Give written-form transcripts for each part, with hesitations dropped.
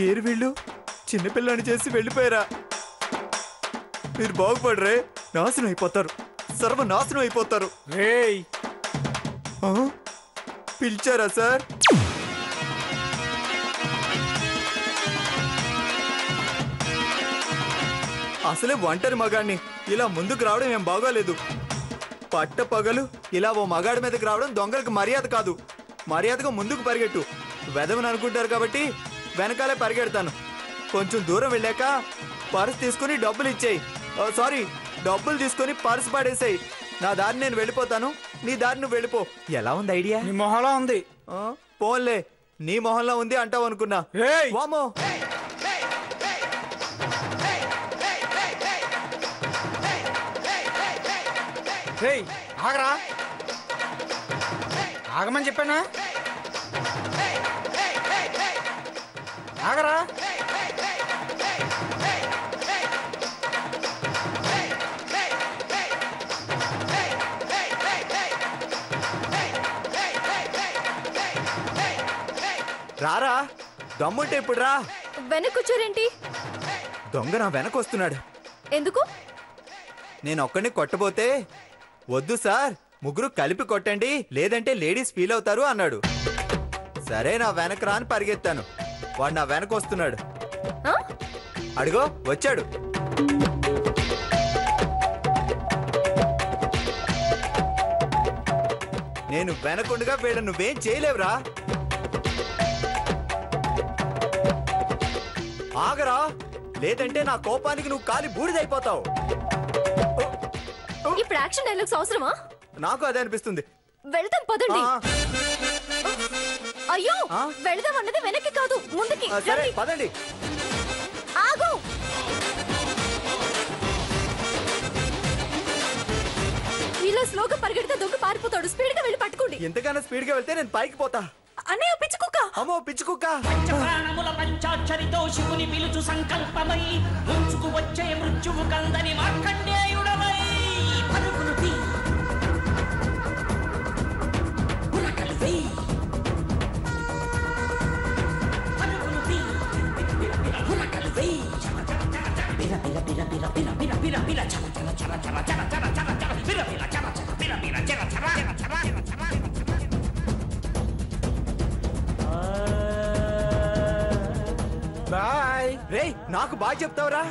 ఏరు వీళ్ళు చిన్నపిల్లని చేసి వెళ్ళిపోయారా? మీరు బాగుపడరే, నాశనం అయిపోతారు, సర్వనాశనం అయిపోతారు. పిలిచారా సార్? అసలే ఒంటరి మగాడిని, ఇలా ముందుకు రావడం ఏం బాగోలేదు. పట్ట పగలు ఇలా ఓ మగాడి మీదకి రావడం దొంగలకు మర్యాద కాదు. మర్యాదగా ముందుకు పరిగెట్టు. వెదవని అనుకుంటారు కాబట్టి వెనకాలే పరిగెడతాను. కొంచెం దూరం వెళ్ళాక పర్స్ తీసుకుని డబ్బులు ఇచ్చేయి. సారీ, డబ్బులు తీసుకుని పర్స్ పడేసేయి. నా దారి నేను వెళ్ళిపోతాను, నీ దారి నువ్వు వెళ్ళిపో. ఎలా ఉంది ఐడియా? నీ మొహంలో ఉంది. పోన్లే, నీ మొహంలో ఉంది అంటావు అనుకున్నా. వామో, ఆగరా, ఆగమని చెప్పానా? ఆగరా. రారా, దమ్ముంటే ఇప్పుడు రా. వెనకొచ్చారేంటి? దొంగ నా వెనక వస్తున్నాడు. ఎందుకు? నేను ఒక్కడిని కొట్టబోతే వద్దు సార్, ముగ్గురు కలిపి కొట్టండి, లేదంటే లేడీస్ ఫీల్ అవుతారు అన్నాడు. సరే, నా వెనక రా అని పరిగెత్తాను. వాడు నా వెనక వస్తున్నాడు. అడిగో వచ్చాడు. నేను వెనకుండగా వీళ్ళ నువ్వేం చేయలేవురా. ఆగరా, లేదంటే నా కోపానికి నువ్వు కాలి బూడిదైపోతావు. ఇప్పుడు యాక్షన్ డైలాగ్స్ అవసరమా? నాకు అదే అనిపిస్తుంది. వెళ్దాం పదండి. అయ్యో, వెళ్దాం అన్నది వెనక్కి కాదు, ముందుకి. సరే పదండి. ఆగు. ఇలా స్లోగా పరిగెడితే దొంగ పారిపోతాడు. స్పీడ్ గా వెళ్ళి పట్టుకోండి. ఎంతగానో స్పీడ్ గా వెళ్తే నేను పైకి పోతా. అన్నయ్య, పిచ్చుకుక్క. అమ్మో, పిచ్చుకుక్క. పంచప్రాణముల పంచాక్షరితో శివుని పిలుచు సంకల్పమై ముంచుకు వచ్చే మృత్యువు కందని మార్కండేయుడవై పరుగులు తీ ఉరకలు వేయి పరుగులు తీ ఉరకలు వేయి బిర బిర బిర బిర బిర బిర బిర బిర చర చర చర చర చర చర చర చర బిర బిర చర చర బిర బిర చర చర చర చర చర. బాయ్. రేయ్, నాకు బాయ్ చెప్తావురా?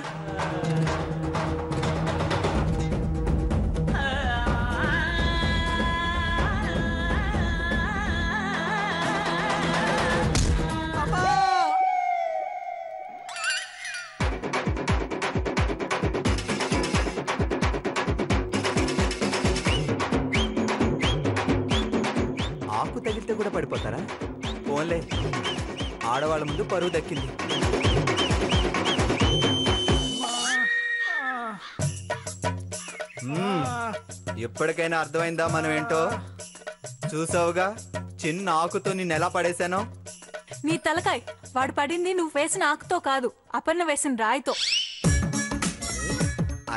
ఆకు తగిలితే కూడా పడిపోతారా? పోన్లే, ఆడవాళ్ళ ముందు పరువు దక్కింది. ఎప్పటికైనా అర్థమైందా మనం ఏంటో? చూసావుగా, చిన్న ఆకుతో నిన్ను ఎలా పడేశానో. నీ తలకాయ్, వాడు పడింది నువ్వు వేసిన ఆకుతో కాదు, అపర్ణ వేసిన రాయితో.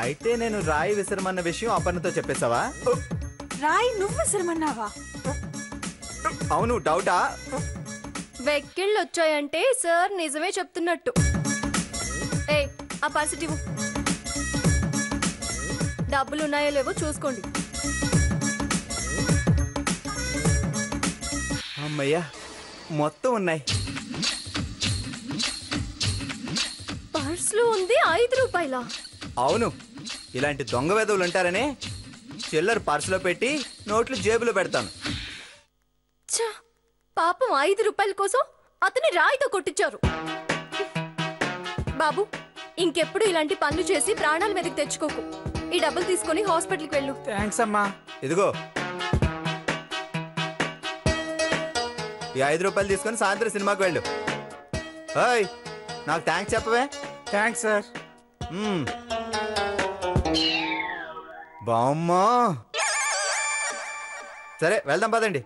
అయితే నేను రాయి విసరమన్న విషయం అపర్ణతో చెప్పేశావా? రాయి నువ్వు విసరమన్నావా? అవును, డౌటా? వెక్కిళ్ళు వచ్చాయంటే సార్ నిజమే చెప్తున్నట్టు. ఏ, ఆ పర్సిటివ్ డబ్బులు ఉన్నాయో లేవో చూసుకోండి. అమ్మయ్యా, మొత్తం ఉన్నాయి. పర్సులో ఉంది 5 రూపాయల. అవును, ఇలాంటి దొంగ వెధవులు ఉంటారనే చిల్లర పర్సులో పెట్టి నోట్లు జేబులో పెడతాను. పాపం 5 రూపాయల కోసం అతని రాయితో కొట్టించారు. బాబు, ఇంకెప్పుడు ఇలాంటి పనులు చేసి ప్రాణాల మీదకి తెచ్చుకోకు. ఈ డబ్బులు తీసుకుని హాస్పిటల్కి వెళ్ళు. థ్యాంక్స్ అమ్మా. ఇదిగో, ఈ 5 రూపాయలు తీసుకొని సాయంత్రం సినిమాకి వెళ్ళు. హాయ్, నాకు థ్యాంక్స్ చెప్పవే? Thanks sir. బామ్మా. సరే, వెళ్దాం పదండి.